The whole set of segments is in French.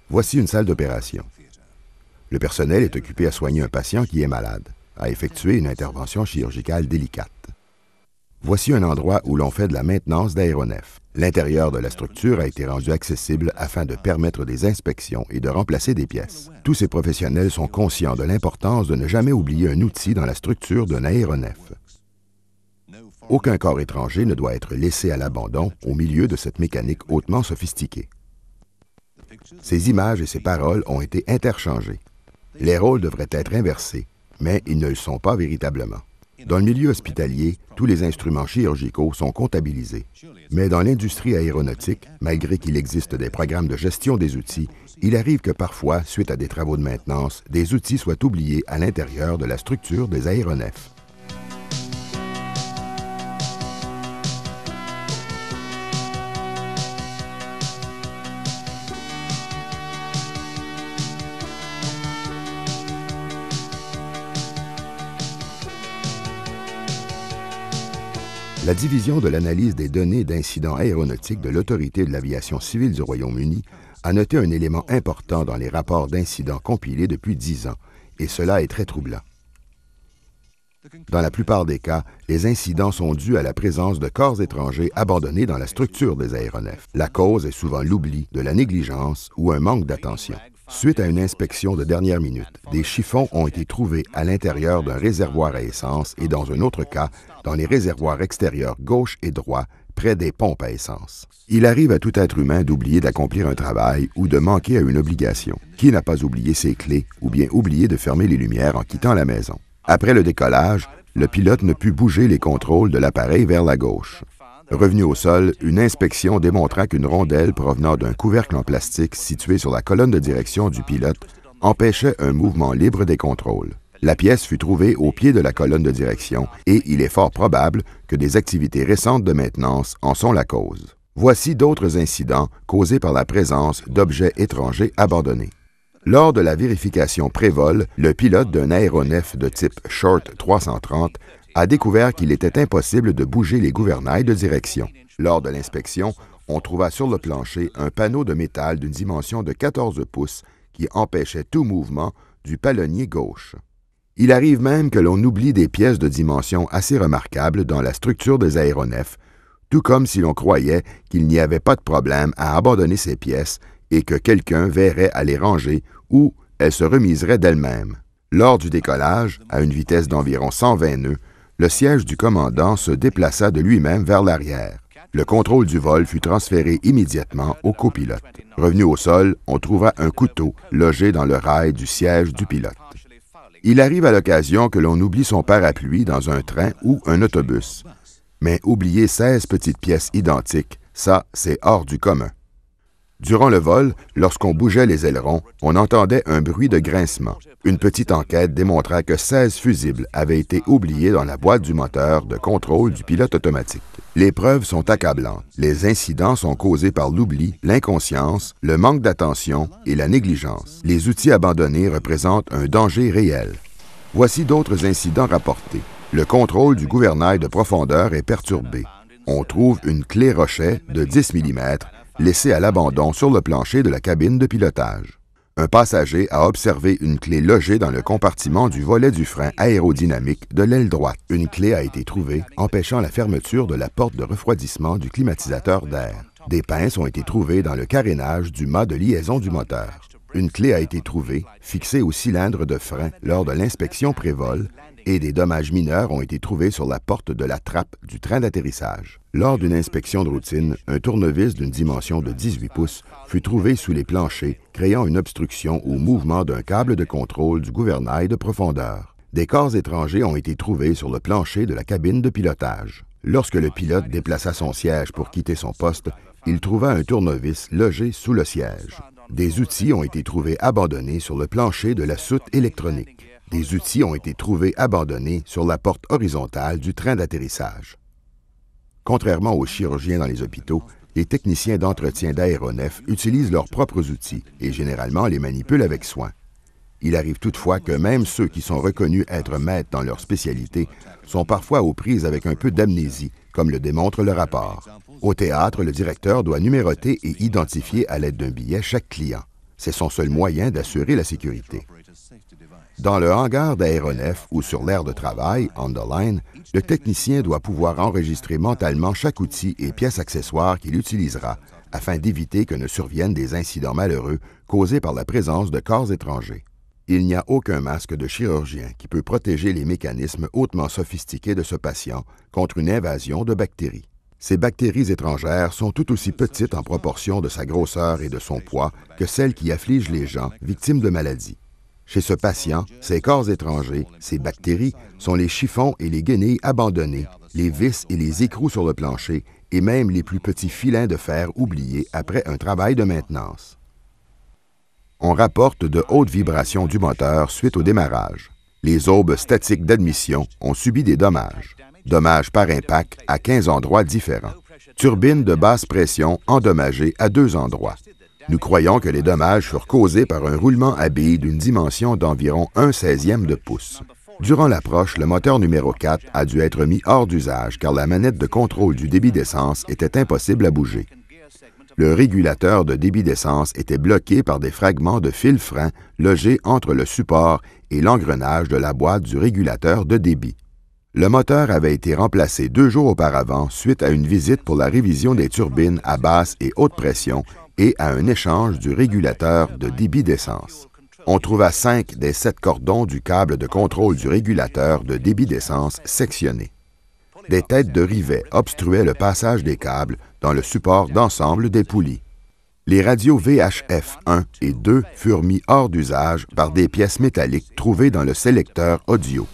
Voici une salle d'opération. Le personnel est occupé à soigner un patient qui est malade, à effectuer une intervention chirurgicale délicate. Voici un endroit où l'on fait de la maintenance d'aéronefs. L'intérieur de la structure a été rendu accessible afin de permettre des inspections et de remplacer des pièces. Tous ces professionnels sont conscients de l'importance de ne jamais oublier un outil dans la structure d'un aéronef. Aucun corps étranger ne doit être laissé à l'abandon au milieu de cette mécanique hautement sophistiquée. Ces images et ces paroles ont été interchangées. Les rôles devraient être inversés, mais ils ne le sont pas véritablement. Dans le milieu hospitalier, tous les instruments chirurgicaux sont comptabilisés. Mais dans l'industrie aéronautique, malgré qu'il existe des programmes de gestion des outils, il arrive que parfois, suite à des travaux de maintenance, des outils soient oubliés à l'intérieur de la structure des aéronefs. La Division de l'analyse des données d'incidents aéronautiques de l'Autorité de l'aviation civile du Royaume-Uni a noté un élément important dans les rapports d'incidents compilés depuis 10 ans, et cela est très troublant. Dans la plupart des cas, les incidents sont dus à la présence de corps étrangers abandonnés dans la structure des aéronefs. La cause est souvent l'oubli, de la négligence ou un manque d'attention. Suite à une inspection de dernière minute, des chiffons ont été trouvés à l'intérieur d'un réservoir à essence et dans un autre cas, dans les réservoirs extérieurs gauche et droit, près des pompes à essence. Il arrive à tout être humain d'oublier d'accomplir un travail ou de manquer à une obligation. Qui n'a pas oublié ses clés ou bien oublié de fermer les lumières en quittant la maison? Après le décollage, le pilote ne put bouger les contrôles de l'appareil vers la gauche. Revenu au sol, une inspection démontra qu'une rondelle provenant d'un couvercle en plastique situé sur la colonne de direction du pilote empêchait un mouvement libre des contrôles. La pièce fut trouvée au pied de la colonne de direction et il est fort probable que des activités récentes de maintenance en sont la cause. Voici d'autres incidents causés par la présence d'objets étrangers abandonnés. Lors de la vérification pré-vol, le pilote d'un aéronef de type Short 330 a découvert qu'il était impossible de bouger les gouvernails de direction. Lors de l'inspection, on trouva sur le plancher un panneau de métal d'une dimension de 14 pouces qui empêchait tout mouvement du palonnier gauche. Il arrive même que l'on oublie des pièces de dimension assez remarquables dans la structure des aéronefs, tout comme si l'on croyait qu'il n'y avait pas de problème à abandonner ces pièces et que quelqu'un verrait à les ranger ou elles se remiseraient d'elles-mêmes. Lors du décollage, à une vitesse d'environ 120 nœuds, le siège du commandant se déplaça de lui-même vers l'arrière. Le contrôle du vol fut transféré immédiatement au copilote. Revenu au sol, on trouva un couteau logé dans le rail du siège du pilote. Il arrive à l'occasion que l'on oublie son parapluie dans un train ou un autobus. Mais oublier 16 petites pièces identiques, ça, c'est hors du commun. Durant le vol, lorsqu'on bougeait les ailerons, on entendait un bruit de grincement. Une petite enquête démontra que 16 fusibles avaient été oubliés dans la boîte du moteur de contrôle du pilote automatique. Les preuves sont accablantes. Les incidents sont causés par l'oubli, l'inconscience, le manque d'attention et la négligence. Les outils abandonnés représentent un danger réel. Voici d'autres incidents rapportés. Le contrôle du gouvernail de profondeur est perturbé. On trouve une clé rochet de 10 mm laissée à l'abandon sur le plancher de la cabine de pilotage. Un passager a observé une clé logée dans le compartiment du volet du frein aérodynamique de l'aile droite. Une clé a été trouvée, empêchant la fermeture de la porte de refroidissement du climatisateur d'air. Des pinces ont été trouvées dans le carénage du mât de liaison du moteur. Une clé a été trouvée, fixée au cylindre de frein lors de l'inspection pré-vol, et des dommages mineurs ont été trouvés sur la porte de la trappe du train d'atterrissage. Lors d'une inspection de routine, un tournevis d'une dimension de 18 pouces fut trouvé sous les planchers, créant une obstruction au mouvement d'un câble de contrôle du gouvernail de profondeur. Des corps étrangers ont été trouvés sur le plancher de la cabine de pilotage. Lorsque le pilote déplaça son siège pour quitter son poste, il trouva un tournevis logé sous le siège. Des outils ont été trouvés abandonnés sur le plancher de la soute électronique. Des outils ont été trouvés abandonnés sur la porte horizontale du train d'atterrissage. Contrairement aux chirurgiens dans les hôpitaux, les techniciens d'entretien d'aéronefs utilisent leurs propres outils et généralement les manipulent avec soin. Il arrive toutefois que même ceux qui sont reconnus être maîtres dans leur spécialité sont parfois aux prises avec un peu d'amnésie, comme le démontre le rapport. Au théâtre, le directeur doit numéroter et identifier à l'aide d'un billet chaque client. C'est son seul moyen d'assurer la sécurité. Dans le hangar d'aéronef ou sur l'aire de travail, on the line, le technicien doit pouvoir enregistrer mentalement chaque outil et pièce accessoire qu'il utilisera afin d'éviter que ne surviennent des incidents malheureux causés par la présence de corps étrangers. Il n'y a aucun masque de chirurgien qui peut protéger les mécanismes hautement sophistiqués de ce patient contre une invasion de bactéries. Ces bactéries étrangères sont tout aussi petites en proportion de sa grosseur et de son poids que celles qui affligent les gens victimes de maladies. Chez ce patient, ces corps étrangers, ces bactéries, sont les chiffons et les guenilles abandonnés, les vis et les écrous sur le plancher, et même les plus petits filins de fer oubliés après un travail de maintenance. On rapporte de hautes vibrations du moteur suite au démarrage. Les aubes statiques d'admission ont subi des dommages. Dommages par impact à 15 endroits différents. Turbines de basse pression endommagées à 2 endroits. Nous croyons que les dommages furent causés par un roulement à billes d'une dimension d'environ 1/16e de pouce. Durant l'approche, le moteur numéro 4 a dû être mis hors d'usage car la manette de contrôle du débit d'essence était impossible à bouger. Le régulateur de débit d'essence était bloqué par des fragments de fil frein logés entre le support et l'engrenage de la boîte du régulateur de débit. Le moteur avait été remplacé 2 jours auparavant suite à une visite pour la révision des turbines à basse et haute pression et à un échange du régulateur de débit d'essence. On trouva 5 des 7 cordons du câble de contrôle du régulateur de débit d'essence sectionnés. Des têtes de rivet obstruaient le passage des câbles dans le support d'ensemble des poulies. Les radios VHF 1 et 2 furent mis hors d'usage par des pièces métalliques trouvées dans le sélecteur audio.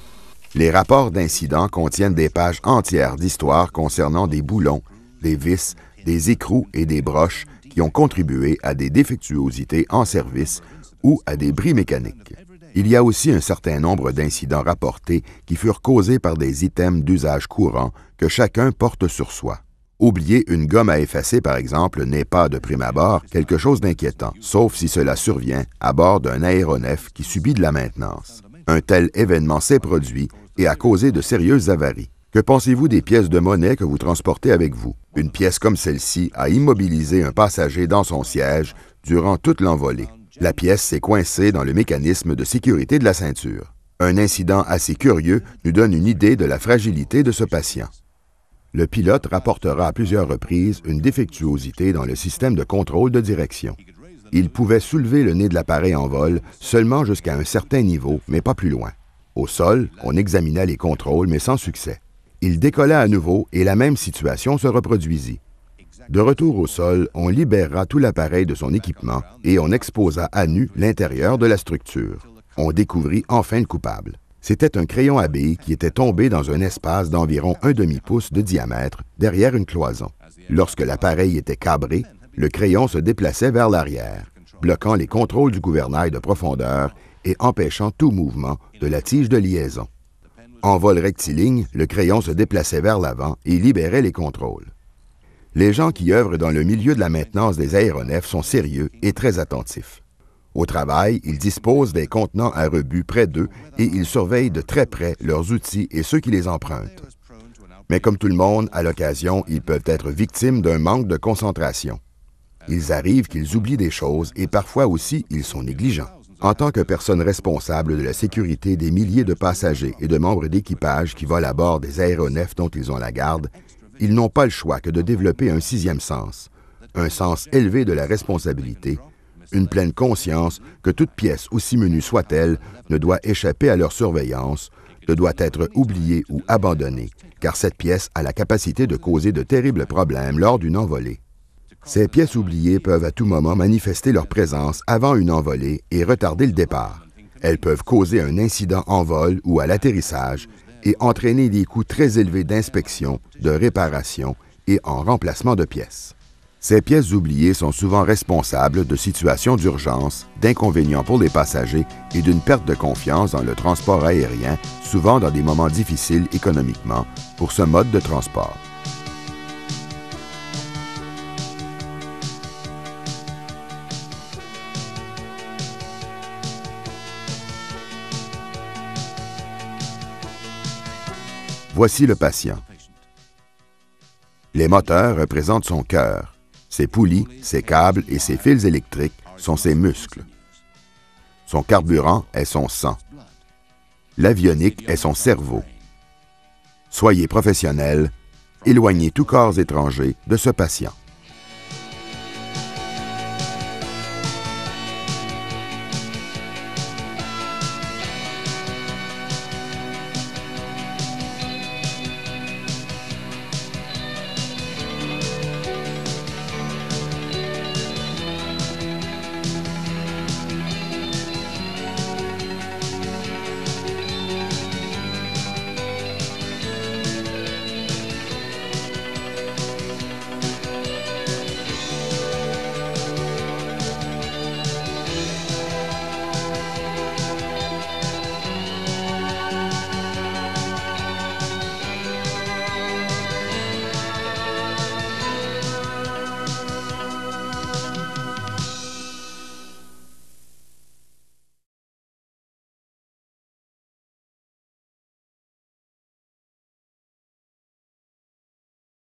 Les rapports d'incidents contiennent des pages entières d'histoire concernant des boulons, des vis, des écrous et des broches qui ont contribué à des défectuosités en service ou à des bris mécaniques. Il y a aussi un certain nombre d'incidents rapportés qui furent causés par des items d'usage courant que chacun porte sur soi. Oublier une gomme à effacer, par exemple, n'est pas, de prime abord, quelque chose d'inquiétant, sauf si cela survient à bord d'un aéronef qui subit de la maintenance. Un tel événement s'est produit et a causé de sérieuses avaries. Que pensez-vous des pièces de monnaie que vous transportez avec vous? Une pièce comme celle-ci a immobilisé un passager dans son siège durant toute l'envolée. La pièce s'est coincée dans le mécanisme de sécurité de la ceinture. Un incident assez curieux nous donne une idée de la fragilité de ce patient. Le pilote rapportera à plusieurs reprises une défectuosité dans le système de contrôle de direction. Il pouvait soulever le nez de l'appareil en vol seulement jusqu'à un certain niveau, mais pas plus loin. Au sol, on examina les contrôles, mais sans succès. Il décolla à nouveau et la même situation se reproduisit. De retour au sol, on libéra tout l'appareil de son équipement et on exposa à nu l'intérieur de la structure. On découvrit enfin le coupable. C'était un crayon à billes qui était tombé dans un espace d'environ 1/2 pouce de diamètre derrière une cloison. Lorsque l'appareil était cabré, le crayon se déplaçait vers l'arrière, bloquant les contrôles du gouvernail de profondeur et empêchant tout mouvement de la tige de liaison. En vol rectiligne, le crayon se déplaçait vers l'avant et libérait les contrôles. Les gens qui œuvrent dans le milieu de la maintenance des aéronefs sont sérieux et très attentifs. Au travail, ils disposent des contenants à rebut près d'eux et ils surveillent de très près leurs outils et ceux qui les empruntent. Mais comme tout le monde, à l'occasion, ils peuvent être victimes d'un manque de concentration. Il arrive qu'ils oublient des choses et parfois aussi ils sont négligents. En tant que personnes responsables de la sécurité des milliers de passagers et de membres d'équipage qui volent à bord des aéronefs dont ils ont la garde, ils n'ont pas le choix que de développer un 6e sens, un sens élevé de la responsabilité, une pleine conscience que toute pièce, aussi menue soit-elle, ne doit échapper à leur surveillance, ne doit être oubliée ou abandonnée, car cette pièce a la capacité de causer de terribles problèmes lors d'une envolée. Ces pièces oubliées peuvent à tout moment manifester leur présence avant une envolée et retarder le départ. Elles peuvent causer un incident en vol ou à l'atterrissage et entraîner des coûts très élevés d'inspection, de réparation et en remplacement de pièces. Ces pièces oubliées sont souvent responsables de situations d'urgence, d'inconvénients pour les passagers et d'une perte de confiance dans le transport aérien, souvent dans des moments difficiles économiquement pour ce mode de transport. Voici le patient. Les moteurs représentent son cœur. Ses poulies, ses câbles et ses fils électriques sont ses muscles. Son carburant est son sang. L'avionique est son cerveau. Soyez professionnel, éloignez tout corps étranger de ce patient.